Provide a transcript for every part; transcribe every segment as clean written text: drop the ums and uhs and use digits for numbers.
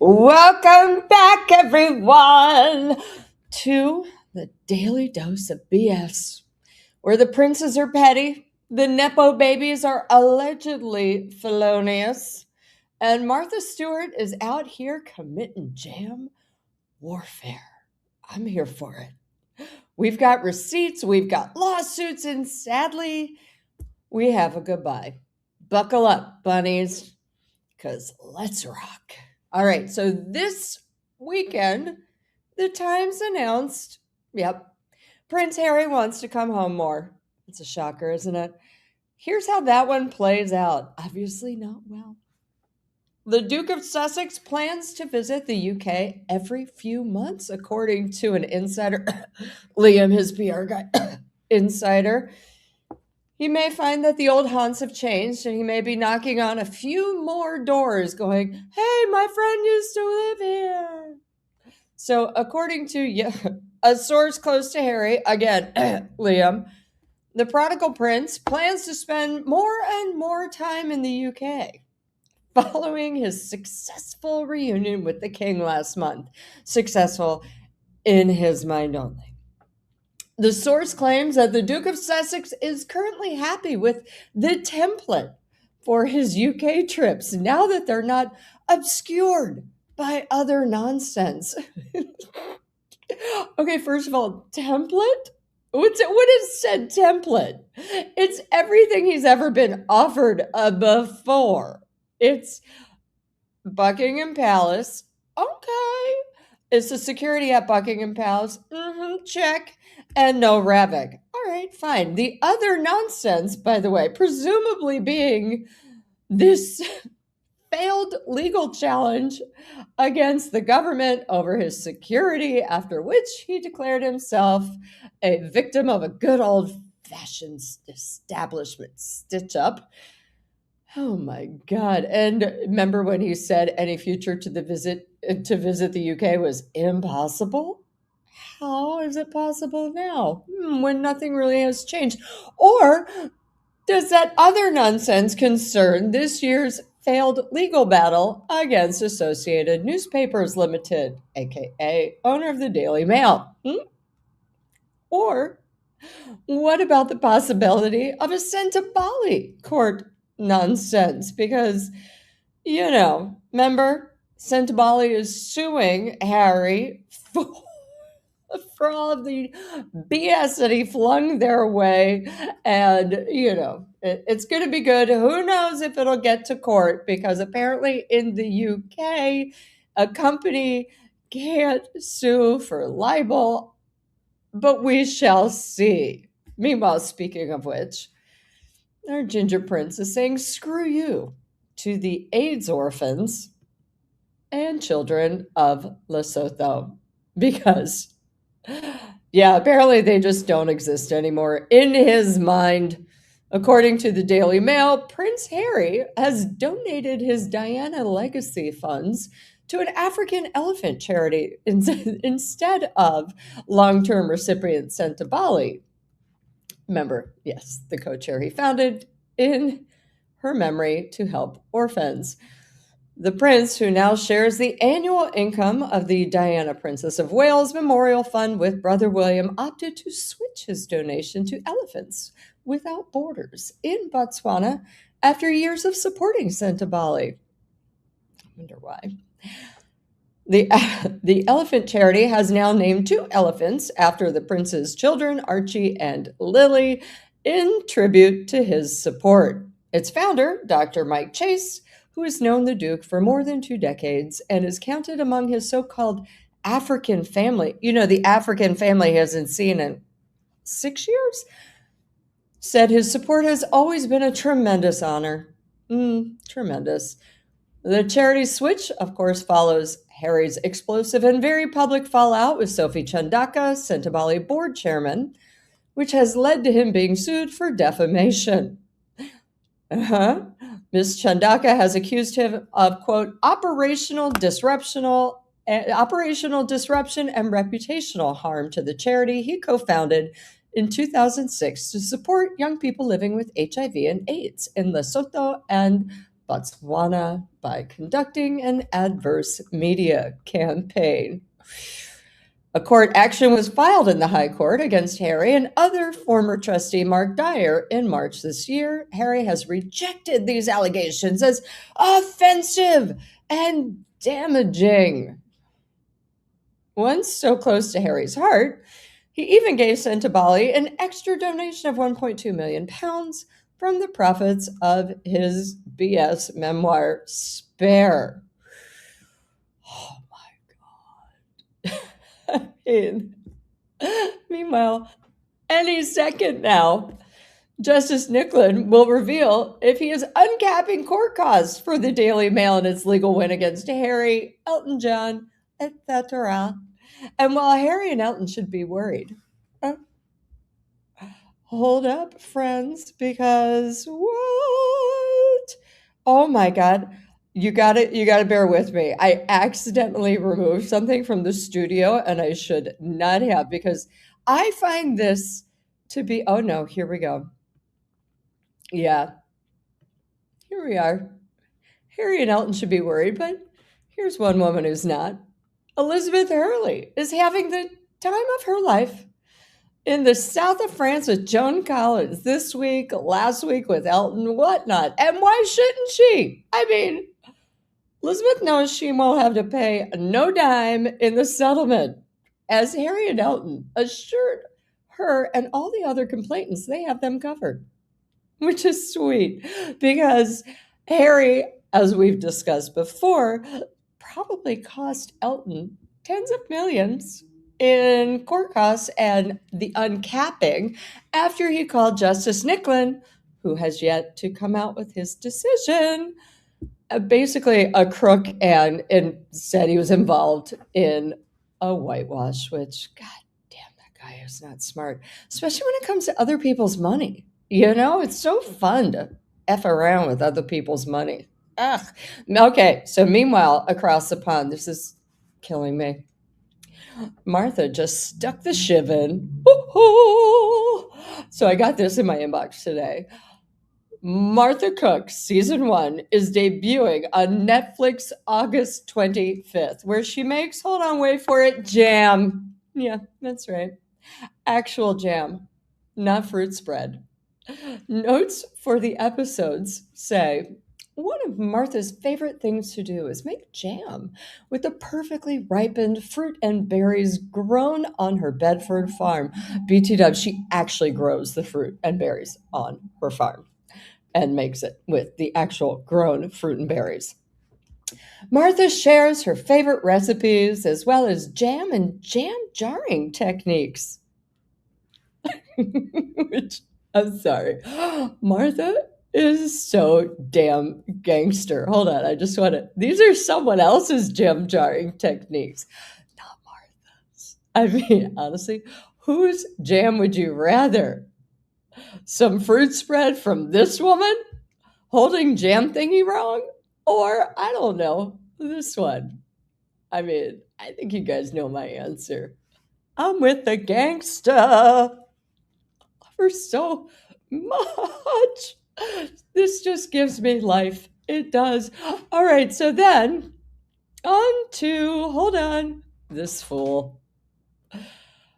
Welcome back, everyone, to the Daily Dose of BS, where the princes are petty, the Nepo babies are allegedly felonious, and Martha Stewart is out here committing jam warfare. I'm here for it. We've got receipts, we've got lawsuits, and sadly, we have a goodbye. Buckle up, bunnies, because let's rock. All right, so this weekend, the Times announced, Prince Harry wants to come home more. It's a shocker, isn't it? Here's how that one plays out. Obviously not well. The Duke of Sussex plans to visit the UK every few months, according to an insider, Liam, his PR guy, insider. He may find that the old haunts have changed, and he may be knocking on a few more doors going, hey, my friend used to live here. So according to a source close to Harry, again, Liam, the prodigal prince plans to spend more and more time in the UK following his successful reunion with the king last month. Successful in his mind only. The source claims that the Duke of Sussex is currently happy with the template for his UK trips now that they're not obscured by other nonsense. Okay, first of all, template? What is said template? It's everything he's ever been offered before. It's Buckingham Palace. Okay. It's the security at Buckingham Palace. Check. And no Ravik. All right, fine. The other nonsense, by the way, presumably being this failed legal challenge against the government over his security, after which he declared himself a victim of a good old-fashioned establishment stitch-up. Oh my God. And remember when he said any future to visit the UK was impossible? How is it possible now when nothing really has changed? Or does that other nonsense concern this year's failed legal battle against Associated Newspapers Limited, aka owner of the Daily Mail? Or what about the possibility of a Sentebale court nonsense? Because, remember, Sentebale is suing Harry for all of the BS that he flung their way. And, it's going to be good. Who knows if it'll get to court, because apparently in the UK, a company can't sue for libel, but we shall see. Meanwhile, speaking of which, our ginger prince is saying screw you to the AIDS orphans and children of Lesotho, because apparently they just don't exist anymore in his mind. According to the Daily Mail, Prince Harry has donated his Diana legacy funds to an African elephant charity instead of long-term recipient Sentebale. Remember, yes, the co-chair he founded in her memory to help orphans. The prince, who now shares the annual income of the Diana Princess of Wales Memorial Fund with brother William, opted to switch his donation to Elephants Without Borders in Botswana after years of supporting Sentebale. I wonder why. The elephant charity has now named 2 elephants after the prince's children, Archie and Lily, in tribute to his support. Its founder, Dr. Mike Chase, who has known the Duke for more than 2 decades and is counted among his so-called African family. The African family he hasn't seen in 6 years, said his support has always been a tremendous honor. Tremendous. The charity switch, of course, follows Harry's explosive and very public fallout with Sophie Chandaka, Sentebale board chairman, which has led to him being sued for defamation. Ms. Chandaka has accused him of, quote, operational disruption and reputational harm to the charity he co-founded in 2006 to support young people living with HIV and AIDS in Lesotho and Botswana by conducting an adverse media campaign. A court action was filed in the High Court against Harry and other former trustee Mark Dyer in March this year. Harry has rejected these allegations as offensive and damaging. Once so close to Harry's heart, he even gave Sentebale an extra donation of £1.2 million from the profits of his BS memoir, Spare. Oh my God. I mean, meanwhile, any second now, Justice Nicklin will reveal if he is uncapping court costs for the Daily Mail in its legal win against Harry, Elton John, etc. And while Harry and Elton should be worried, hold up, friends, because what? Oh my God. You gotta bear with me. I accidentally removed something from the studio and I should not have, because I find this to be, oh no, here we go. Yeah, here we are. Harry and Elton should be worried, but here's one woman who's not. Elizabeth Hurley is having the time of her life in the south of France with Joan Collins this week, last week with Elton, whatnot. And why shouldn't she? I mean, Elizabeth knows she won't have to pay no dime in the settlement, as Harry and Elton assured her and all the other complainants they have them covered, which is sweet because Harry, as we've discussed before, probably cost Elton tens of millions in court costs and the uncapping after he called Justice Nicklin, who has yet to come out with his decision, basically a crook, and said he was involved in a whitewash, which, God damn, that guy is not smart, especially when it comes to other people's money. You know, it's so fun to F around with other people's money. Ugh. Okay, so meanwhile, across the pond, this is killing me. Martha just stuck the shiv in. Ooh. So I got this in my inbox today. Martha Cook season 1 is debuting on Netflix August 25th, where she makes, hold on, wait for it, jam. Yeah, that's right. Actual jam, not fruit spread. Notes for the episodes say, one of Martha's favorite things to do is make jam with the perfectly ripened fruit and berries grown on her Bedford farm. BT-dub, she actually grows the fruit and berries on her farm and makes it with the actual grown fruit and berries. Martha shares her favorite recipes as well as jam and jam jarring techniques. Which, I'm sorry, Martha is so damn gangster. Hold on, I just want to, these are someone else's jam jarring techniques, not Martha's. I mean, honestly, whose jam would you rather? Some fruit spread from this woman holding jam thingy wrong? Or, I don't know, this one? I mean, I think you guys know my answer. I'm with the gangster. Love her so much. This just gives me life. It does. All right, so then on to, hold on, this fool.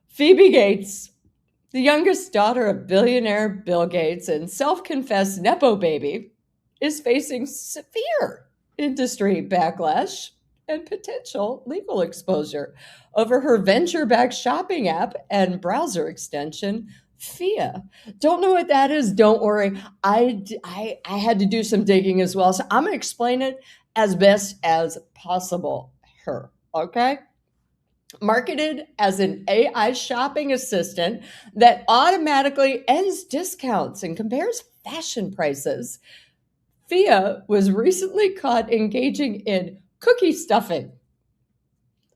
Phoebe Gates, the youngest daughter of billionaire Bill Gates and self-confessed Nepo baby, is facing severe industry backlash and potential legal exposure over her venture-backed shopping app and browser extension, Phia. Don't know what that is? Don't worry. I had to do some digging as well, so I'm going to explain it as best as possible. Okay? Marketed as an AI shopping assistant that automatically ends discounts and compares fashion prices, Phia was recently caught engaging in cookie stuffing.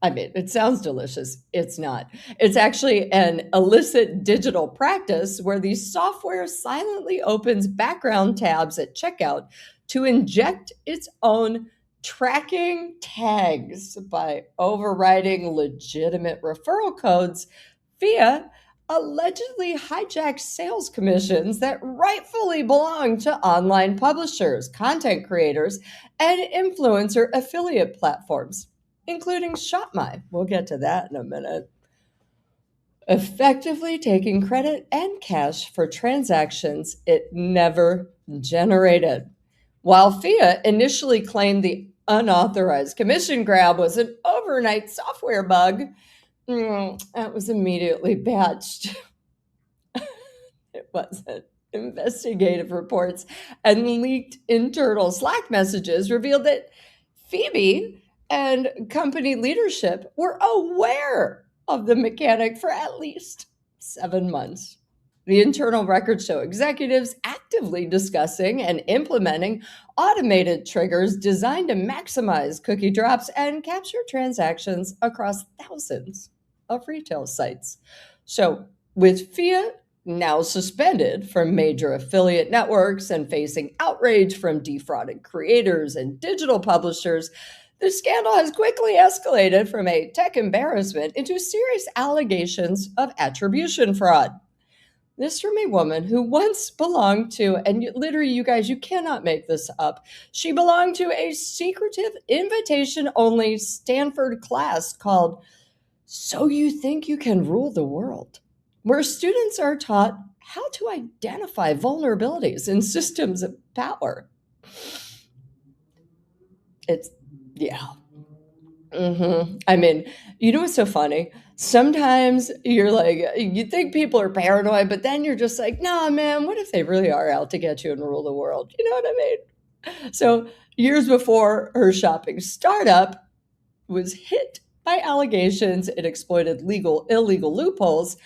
I mean, it sounds delicious. It's not. It's actually an illicit digital practice where the software silently opens background tabs at checkout to inject its own tracking tags by overriding legitimate referral codes. Phia allegedly hijacked sales commissions that rightfully belong to online publishers, content creators, and influencer affiliate platforms, including ShopMy. We'll get to that in a minute. Effectively taking credit and cash for transactions it never generated. While Phia initially claimed the unauthorized commission grab was an overnight software bug, that was immediately patched. It wasn't. Investigative reports and leaked internal Slack messages revealed that Phoebe and company leadership were aware of the mechanic for at least 7 months. The internal records show executives actively discussing and implementing automated triggers designed to maximize cookie drops and capture transactions across thousands of retail sites. So, with Phia now suspended from major affiliate networks and facing outrage from defrauded creators and digital publishers, the scandal has quickly escalated from a tech embarrassment into serious allegations of attribution fraud. This from a woman who once belonged to, and literally, you guys, you cannot make this up. She belonged to a secretive, invitation only Stanford class called So You Think You Can Rule the World, where students are taught how to identify vulnerabilities in systems of power. It's, yeah. I mean, you know what's so funny? Sometimes you're like, you think people are paranoid, but then you're just like, nah, man, what if they really are out to get you and rule the world? You know what I mean? So, years before her shopping startup was hit by allegations it exploited illegal loopholes,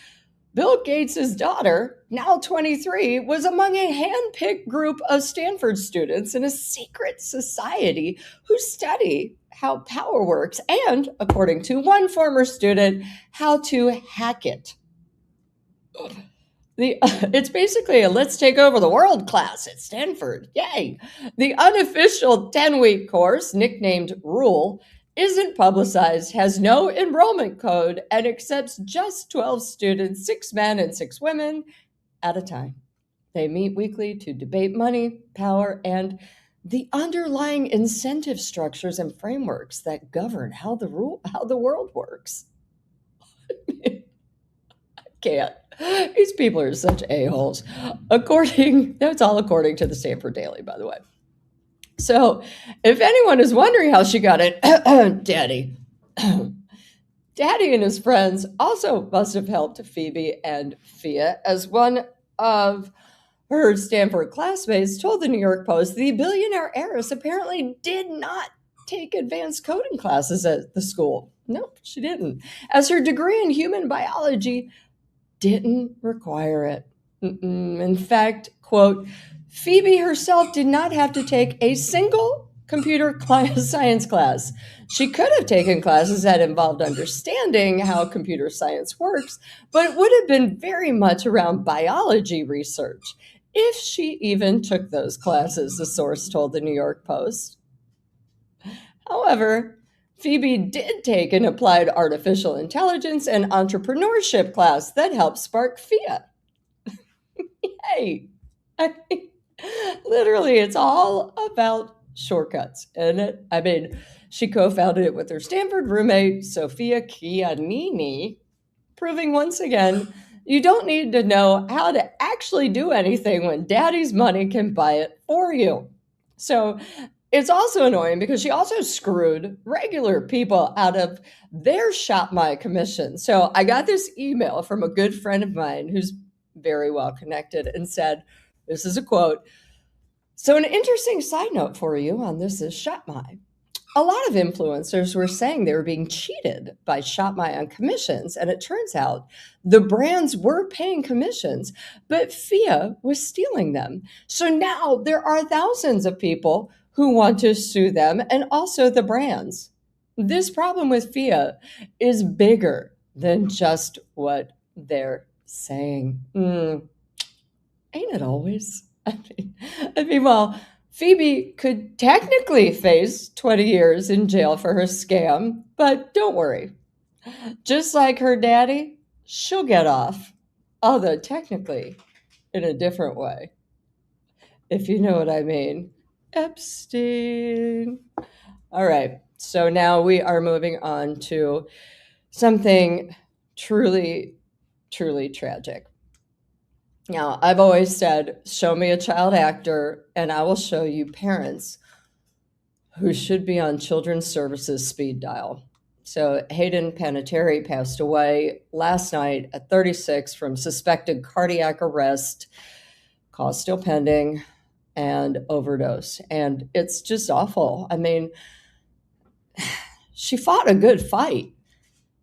Bill Gates' daughter, now 23, was among a hand-picked group of Stanford students in a secret society who study how power works and, according to one former student, how to hack it. It's basically a let's take over the world class at Stanford. Yay! The unofficial 10-week course, nicknamed Rule, isn't publicized, has no enrollment code, and accepts just 12 students, 6 men and 6 women at a time. They meet weekly to debate money, power, and the underlying incentive structures and frameworks that govern how the world works. I can't. These people are such a-holes. That's all according to the Stanford Daily, by the way. So, if anyone is wondering how she got it, Daddy and his friends also must have helped Phoebe and Phia, as one of her Stanford classmates told the New York Post the billionaire heiress apparently did not take advanced coding classes at the school. Nope, she didn't, as her degree in human biology didn't require it. In fact, quote, Phoebe herself did not have to take a single computer science class. She could have taken classes that involved understanding how computer science works, but it would have been very much around biology research, if she even took those classes, the source told the New York Post. However, Phoebe did take an applied artificial intelligence and entrepreneurship class that helped spark Phia. Yay! Literally, it's all about shortcuts. And she co-founded it with her Stanford roommate, Sophia Chianini, proving once again, you don't need to know how to actually do anything when daddy's money can buy it for you. So it's also annoying because she also screwed regular people out of their ShopMy commission. So I got this email from a good friend of mine who's very well connected and said, this is a quote, so an interesting side note for you on this is ShopMy. A lot of influencers were saying they were being cheated by ShopMy on commissions, and it turns out the brands were paying commissions, but Phia was stealing them. So now there are thousands of people who want to sue them and also the brands. This problem with Phia is bigger than just what they're saying. Ain't it always? Well, Phoebe could technically face 20 years in jail for her scam, but don't worry. Just like her daddy, she'll get off. although technically in a different way, if you know what I mean. Epstein. All right, so now we are moving on to something truly, truly tragic. Now, I've always said, show me a child actor, and I will show you parents who should be on Children's Services speed dial. So Hayden Panettiere passed away last night at 36 from suspected cardiac arrest, cause still pending, and overdose. And it's just awful. I mean, she fought a good fight.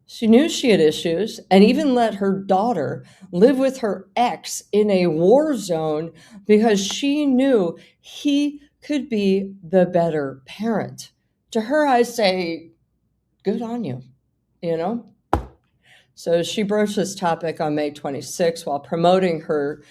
She knew she had issues and even let her daughter live with her ex in a war zone because she knew he could be the better parent. To her, I say, good on you, you know? So she broached this topic on May 26 while promoting her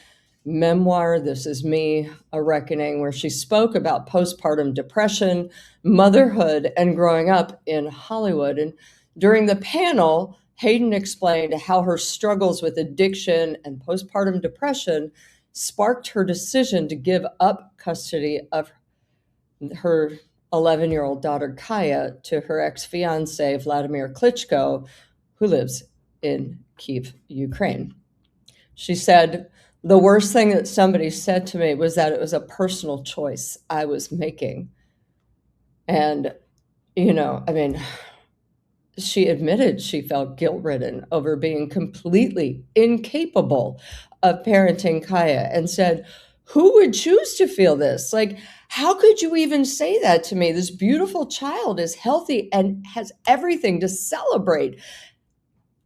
memoir, This Is Me, A Reckoning, where she spoke about postpartum depression, motherhood, and growing up in Hollywood. And during the panel, Hayden explained how her struggles with addiction and postpartum depression sparked her decision to give up custody of her 11-year-old daughter, Kaya, to her ex-fiancé, Vladimir Klitschko, who lives in Kyiv, Ukraine. She said, the worst thing that somebody said to me was that it was a personal choice I was making. And, you know, I mean, she admitted she felt guilt-ridden over being completely incapable of parenting Kaya and said, who would choose to feel this? Like, how could you even say that to me? This beautiful child is healthy and has everything to celebrate.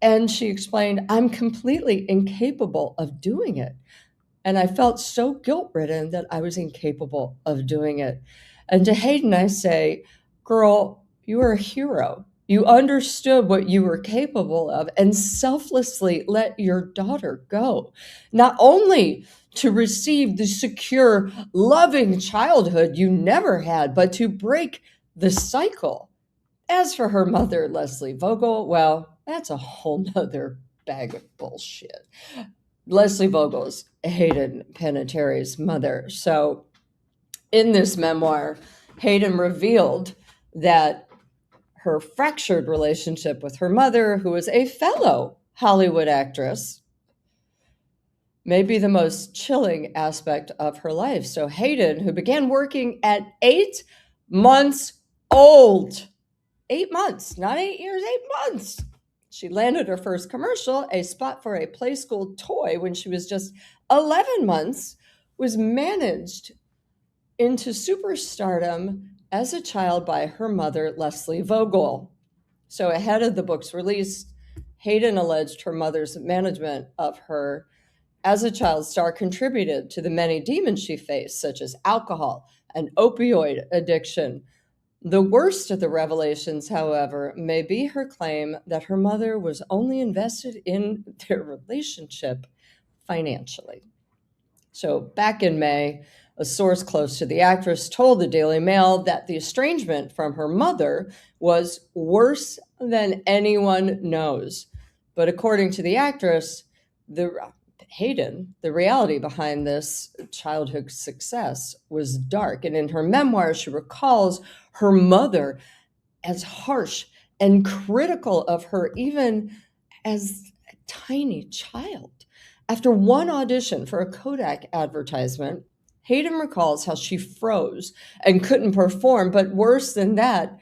And she explained, I'm completely incapable of doing it. And I felt so guilt-ridden that I was incapable of doing it. And to Hayden, I say, girl, you are a hero. You understood what you were capable of and selflessly let your daughter go. Not only to receive the secure, loving childhood you never had, but to break the cycle. As for her mother, Leslie Vogel, well, that's a whole nother bag of bullshit. Leslie Vogel's Hayden Panettiere's mother. So in this memoir, Hayden revealed that her fractured relationship with her mother, who was a fellow Hollywood actress, may be the most chilling aspect of her life. So Hayden, who began working at 8 months old, 8 months, not 8 years, 8 months. She landed her first commercial, a spot for a Play School toy, when she was just 11 months, was managed into superstardom as a child by her mother, Leslie Vogel. So ahead of the book's release, Hayden alleged her mother's management of her as a child star contributed to the many demons she faced, such as alcohol and opioid addiction. The worst of the revelations, however, may be her claim that her mother was only invested in their relationship financially. So back in May, a source close to the actress told the Daily Mail that the estrangement from her mother was worse than anyone knows. But according to the actress, Hayden, the reality behind this childhood success was dark. And in her memoir, she recalls her mother as harsh and critical of her, even as a tiny child. After one audition for a Kodak advertisement, Hayden recalls how she froze and couldn't perform, but worse than that,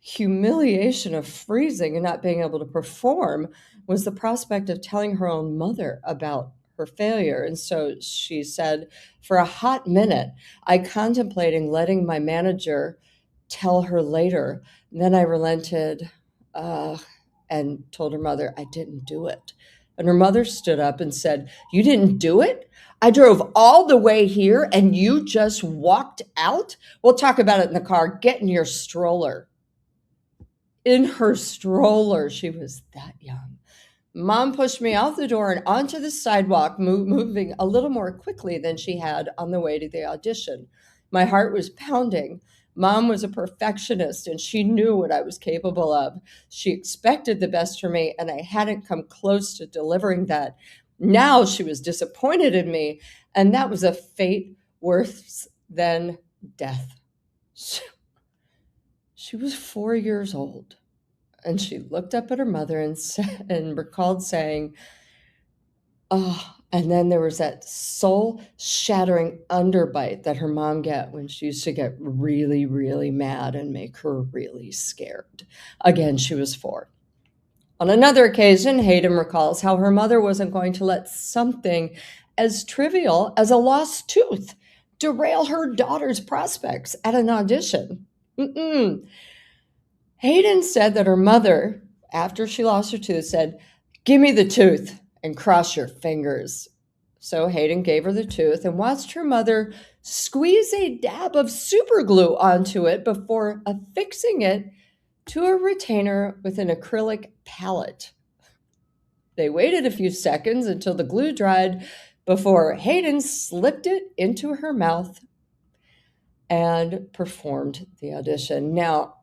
humiliation of freezing and not being able to perform was the prospect of telling her own mother about her failure. And so she said, for a hot minute, I contemplating letting my manager tell her later. And then I relented and told her mother I didn't do it. And her mother stood up and said, you didn't do it? I drove all the way here and you just walked out? We'll talk about it in the car. Get in your stroller. In her stroller, she was that young. Mom pushed me out the door and onto the sidewalk, moving a little more quickly than she had on the way to the audition. My heart was pounding. Mom was a perfectionist and she knew what I was capable of. She expected the best for me and I hadn't come close to delivering that. Now she was disappointed in me, and that was a fate worse than death. She was 4 years old, and she looked up at her mother and recalled saying, oh, and then there was that soul-shattering underbite that her mom get when she used to get really, really mad and make her really scared. Again, she was 4. On another occasion, Hayden recalls how her mother wasn't going to let something as trivial as a lost tooth derail her daughter's prospects at an audition. Hayden said that her mother, after she lost her tooth, said, "Give me the tooth and cross your fingers." So Hayden gave her the tooth and watched her mother squeeze a dab of super glue onto it before affixing it to a retainer with an acrylic palette. They waited a few seconds until the glue dried before Hayden slipped it into her mouth and performed the audition. Now,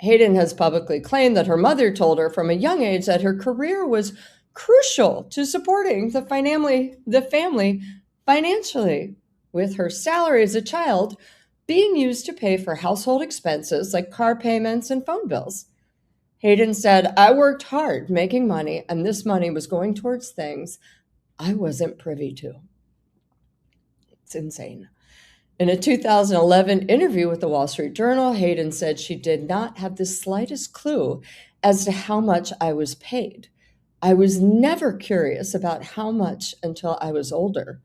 Hayden has publicly claimed that her mother told her from a young age that her career was crucial to supporting the family financially, with her salary as a child being used to pay for household expenses like car payments and phone bills. Hayden said, "I worked hard making money, and this money was going towards things I wasn't privy to." It's insane. In a 2011 interview with the Wall Street Journal, Hayden said she did not have the slightest clue as to how much I was paid. "I was never curious about how much until I was older."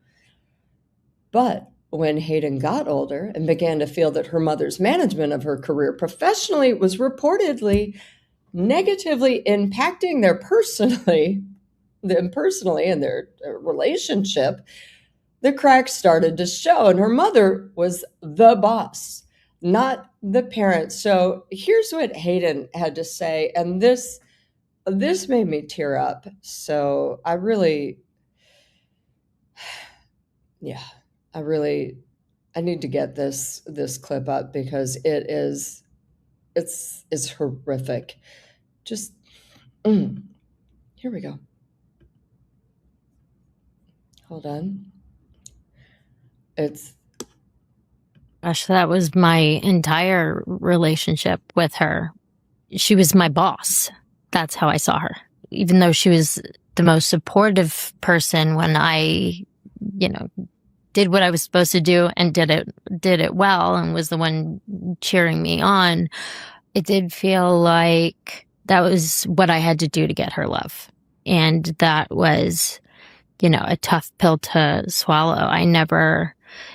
But when Hayden got older and began to feel that her mother's management of her career professionally was reportedly negatively impacting them personally in their relationship, the cracks started to show, and her mother was the boss, not the parent. So here's what Hayden had to say, and this made me tear up. So I need to get this clip up because it's horrific. Just here we go. Hold on. Gosh, that was my entire relationship with her. She was my boss. That's how I saw her. Even though she was the most supportive person when I, did what I was supposed to do and did it well and was the one cheering me on, it did feel like that was what I had to do to get her love. And that was, a tough pill to swallow.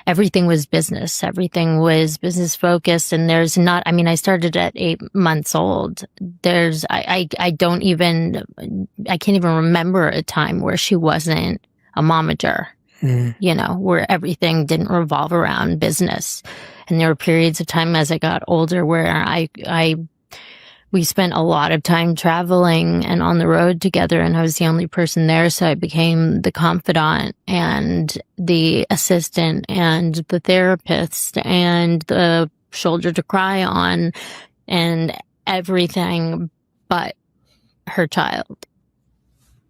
Everything was business. Everything was business focused. And I started at 8 months old. I can't even remember a time where she wasn't a momager, where everything didn't revolve around business. And there were periods of time as I got older where we spent a lot of time traveling and on the road together, and I was the only person there. So I became the confidant and the assistant and the therapist and the shoulder to cry on and everything but her child.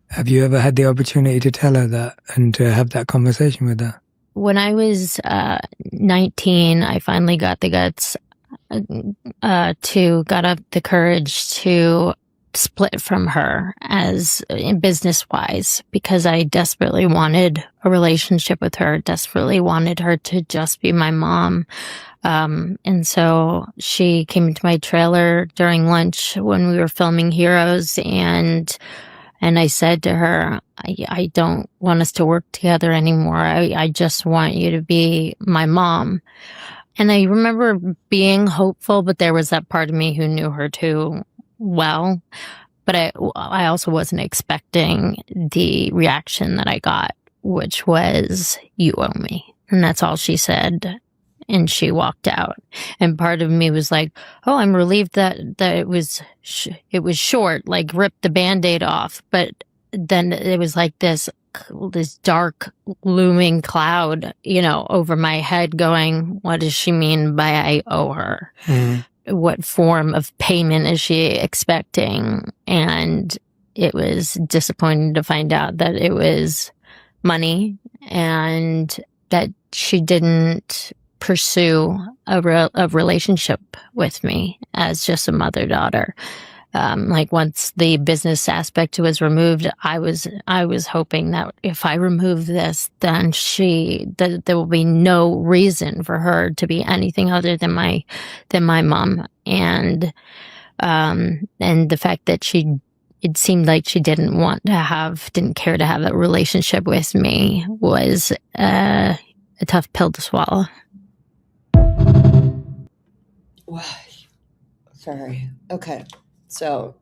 Have you ever had the opportunity to tell her that and to have that conversation with her? When I was 19, I finally got the guts got up the courage to split from her as business wise, because I desperately wanted a relationship with her, desperately wanted her to just be my mom. And so she came into my trailer during lunch when we were filming Heroes, and I said to her, I don't want us to work together anymore. I just want you to be my mom. And I remember being hopeful, but there was that part of me who knew her too well. But I also wasn't expecting the reaction that I got, which was, "You owe me." And that's all she said. And she walked out. And part of me was like, oh, I'm relieved that it was short, like ripped the Band-Aid off. But then it was like this dark looming cloud, over my head going, what does she mean by I owe her? What form of payment is she expecting? And it was disappointing to find out that it was money and that she didn't pursue a relationship with me as just a mother-daughter. Like once the business aspect was removed, I was hoping that if I remove this, then there will be no reason for her to be anything other than my mom. And the fact that it seemed like she didn't care to have a relationship with me was a tough pill to swallow. Wow. Sorry. Okay. So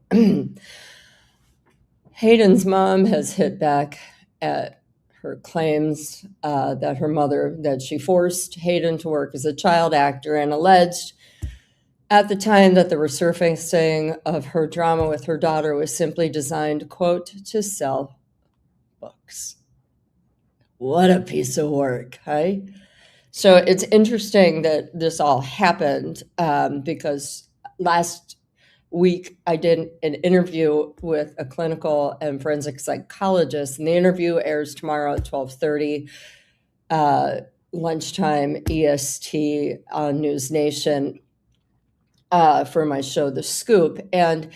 Hayden's mom has hit back at her claims that she forced Hayden to work as a child actor and alleged at the time that the resurfacing of her drama with her daughter was simply designed, quote, to sell books. What a piece of work, hey? So it's interesting that this all happened because last week I did an interview with a clinical and forensic psychologist, and the interview airs tomorrow at 12:30 lunchtime EST on News Nation for my show, The Scoop. And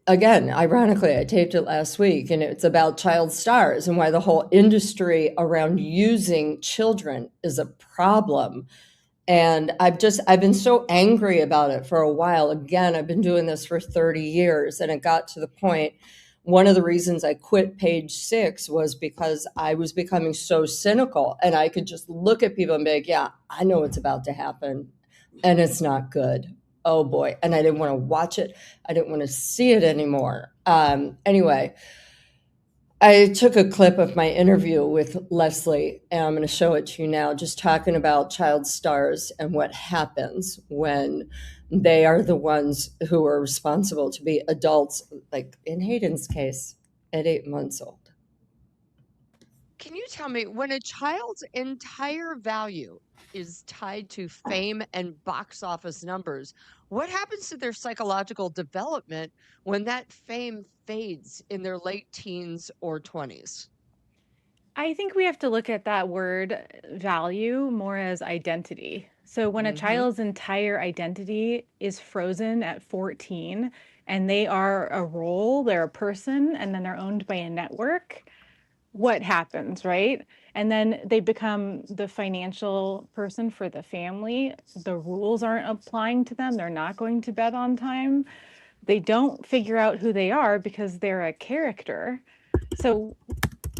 again, ironically, I taped it last week, and it's about child stars and why the whole industry around using children is a problem. And I've been so angry about it for a while. Again, I've been doing this for 30 years, and it got to the point, one of the reasons I quit Page Six was because I was becoming so cynical, and I could just look at people and be like, yeah, I know what's about to happen, and it's not good. Oh boy. And I didn't want to watch it. I didn't want to see it anymore. Anyway, I took a clip of my interview with Leslie, and I'm going to show it to you now, just talking about child stars and what happens when they are the ones who are responsible to be adults, like in Hayden's case, at 8 months old. Can you tell me, when a child's entire value is tied to fame and box office numbers, what happens to their psychological development when that fame fades in their late teens or 20s? I think we have to look at that word value more as identity. So when a child's entire identity is frozen at 14 and they are a role, they're a person, and then they're owned by a network, what happens, right? And then they become the financial person for the family. The rules aren't applying to them. They're not going to bed on time. They don't figure out who they are because they're a character. So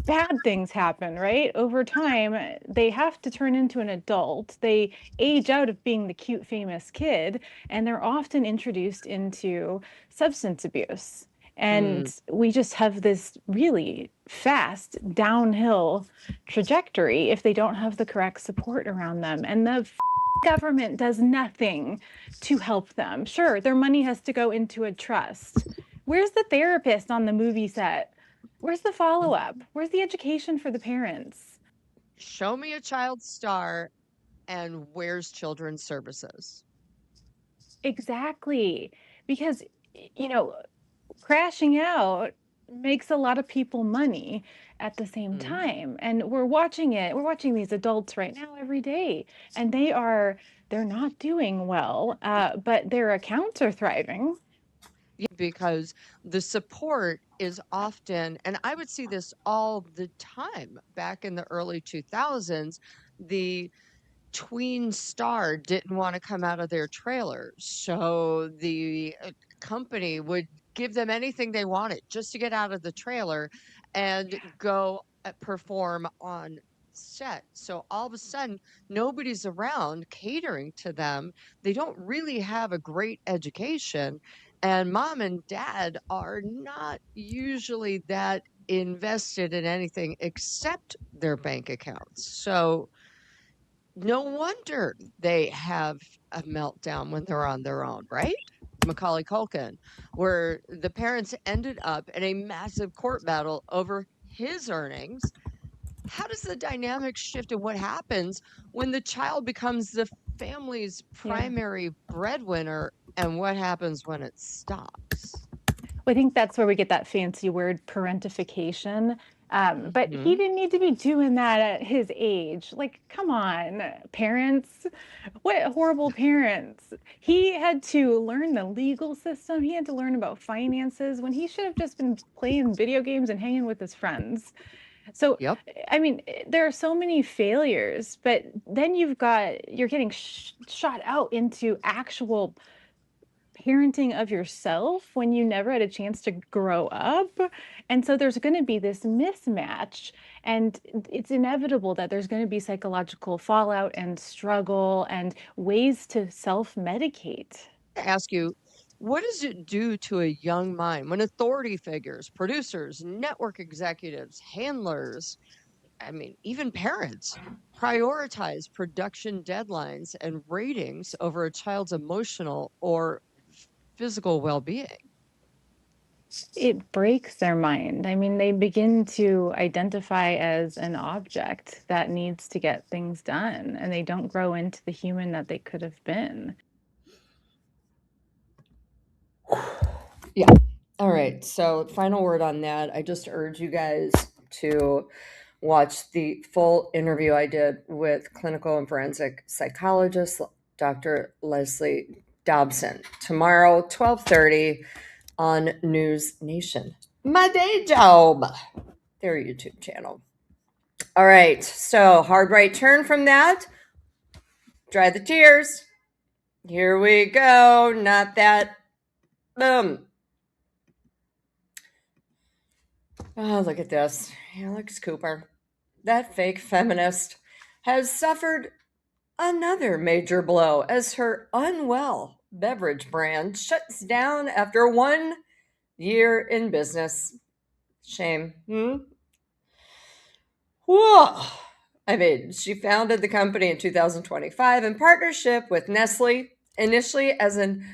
bad things happen, right? Over time, they have to turn into an adult. They age out of being the cute, famous kid, and they're often introduced into substance abuse. And we just have this really fast downhill trajectory if they don't have the correct support around them. And the government does nothing to help them. Sure, their money has to go into a trust. Where's the therapist on the movie set? Where's the follow-up? Where's the education for the parents? Show me a child star, and where's children's services? Exactly. Because, crashing out makes a lot of people money at the same time. And we're watching these adults right now every day, and they're not doing well, but their accounts are thriving. Because the support is often, and I would see this all the time back in the early 2000s, the tween star didn't want to come out of their trailer. So the company would give them anything they wanted just to get out of the trailer and go perform on set. So all of a sudden, nobody's around catering to them. They don't really have a great education. And mom and dad are not usually that invested in anything except their bank accounts. So no wonder they have a meltdown when they're on their own, right? Macaulay Culkin, where the parents ended up in a massive court battle over his earnings. How does the dynamic shift, and what happens when the child becomes the family's primary breadwinner, and what happens when it stops? Well, I think that's where we get that fancy word parentification. But he didn't need to be doing that at his age. Like, come on, parents. What horrible parents. He had to learn the legal system. He had to learn about finances when he should have just been playing video games and hanging with his friends. So, Yep. I mean, there are so many failures, but then you're getting shot out into actual parenting of yourself when you never had a chance to grow up. And so there's going to be this mismatch, and it's inevitable that there's going to be psychological fallout and struggle and ways to self-medicate. Ask you, what does it do to a young mind when authority figures, producers, network executives, handlers, I mean, even parents prioritize production deadlines and ratings over a child's emotional or physical well-being? It breaks their mind. I mean, they begin to identify as an object that needs to get things done, and they don't grow into the human that they could have been. Yeah. All right. So, final word on that. I just urge you guys to watch the full interview I did with clinical and forensic psychologist Dr. Leslie Dobson tomorrow, 12:30 on News Nation. My day job. Their YouTube channel. All right. So, hard right turn from that. Dry the tears. Here we go. Not that. Boom. Oh, look at this. Alex Cooper, that fake feminist, has suffered another major blow as her unwell beverage brand shuts down after 1 year in business. Shame. Whoa. I mean, she founded the company in 2025 in partnership with Nestle, initially as an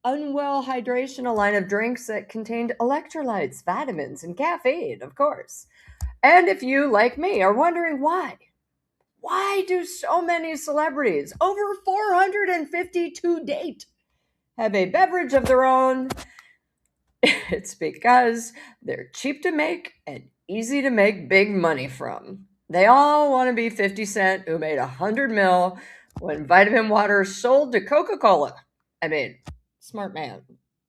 unwell hydration, a line of drinks that contained electrolytes, vitamins, and caffeine, of course. And if you, like me, are wondering why do so many celebrities, over 450 to date, have a beverage of their own? It's because they're cheap to make and easy to make big money from. They all want to be 50 Cent, who made 100 mil when vitamin water sold to Coca-Cola. I mean, smart man.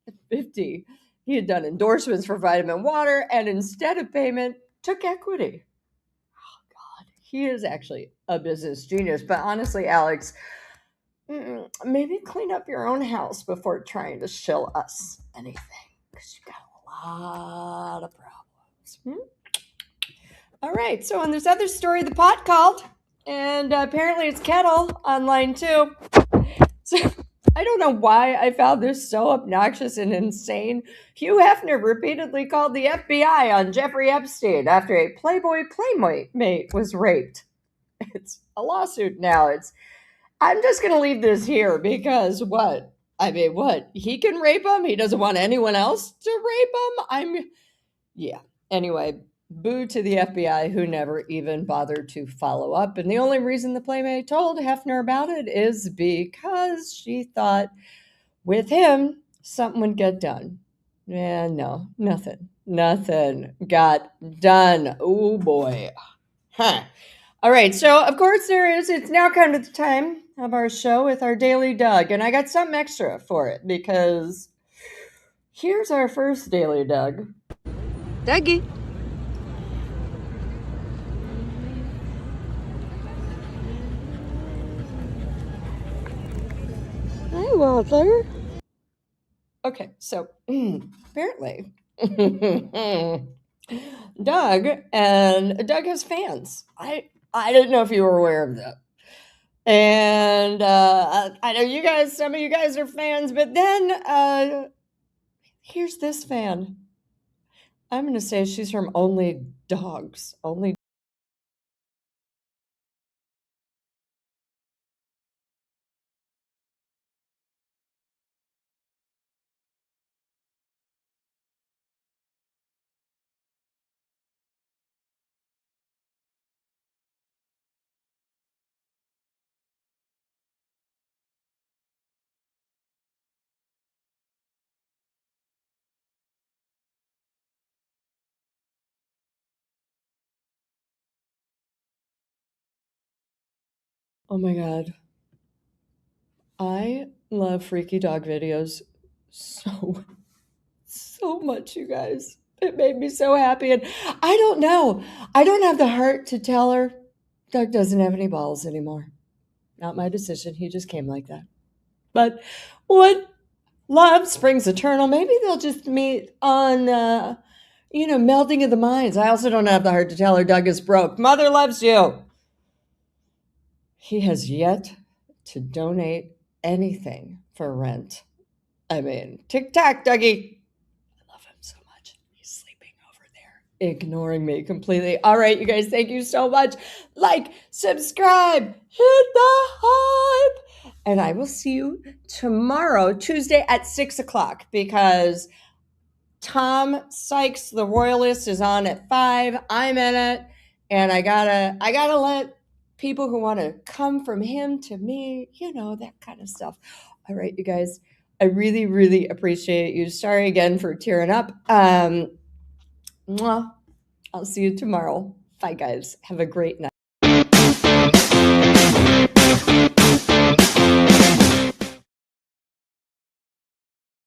At 50, he had done endorsements for vitamin water and instead of payment, took equity. He is actually a business genius. But honestly, Alex, maybe clean up your own house before trying to shill us anything, because you got a lot of problems. All right. So, and there's other story the pot called, and apparently it's kettle online too. So, I don't know why I found this so obnoxious and insane. Hugh Hefner repeatedly called the FBI on Jeffrey Epstein after a Playboy playmate was raped. It's a lawsuit now. I'm just going to leave this here because what? I mean, what? He can rape him? He doesn't want anyone else to rape him? Yeah. Anyway, boo to the FBI who never even bothered to follow up. And the only reason the Playmate told Hefner about it is because she thought with him, something would get done. Yeah, no, nothing. Nothing got done. Oh boy. Huh. All right, so of course it's now kind of the time of our show with our Daily Doug, and I got something extra for it because here's our first Daily Doug. Dougie. Hi, Walter. Okay, so apparently Doug has fans. I didn't know if you were aware of that. And I know you guys, some of you guys are fans, but then here's this fan. I'm going to say she's from Only Dogs. Only Oh my God. I love freaky dog videos so much, you guys. It made me so happy. And I don't know. I don't have the heart to tell her Doug doesn't have any balls anymore. Not my decision. He just came like that. But what love springs eternal. Maybe they'll just meet on, melding of the minds. I also don't have the heart to tell her Doug is broke. Mother loves you. He has yet to donate anything for rent. I mean, tic-tac, Dougie. I love him so much. He's sleeping over there, ignoring me completely. All right, you guys, thank you so much. Like, subscribe, hit the hype. And I will see you tomorrow, Tuesday at 6 o'clock, because Tom Sykes, the Royalist, is on at 5. I'm in it. And I gotta let people who want to come from him to me, that kind of stuff. All right, you guys, I really, really appreciate you. Sorry again for tearing up. Mwah. I'll see you tomorrow. Bye, guys. Have a great night.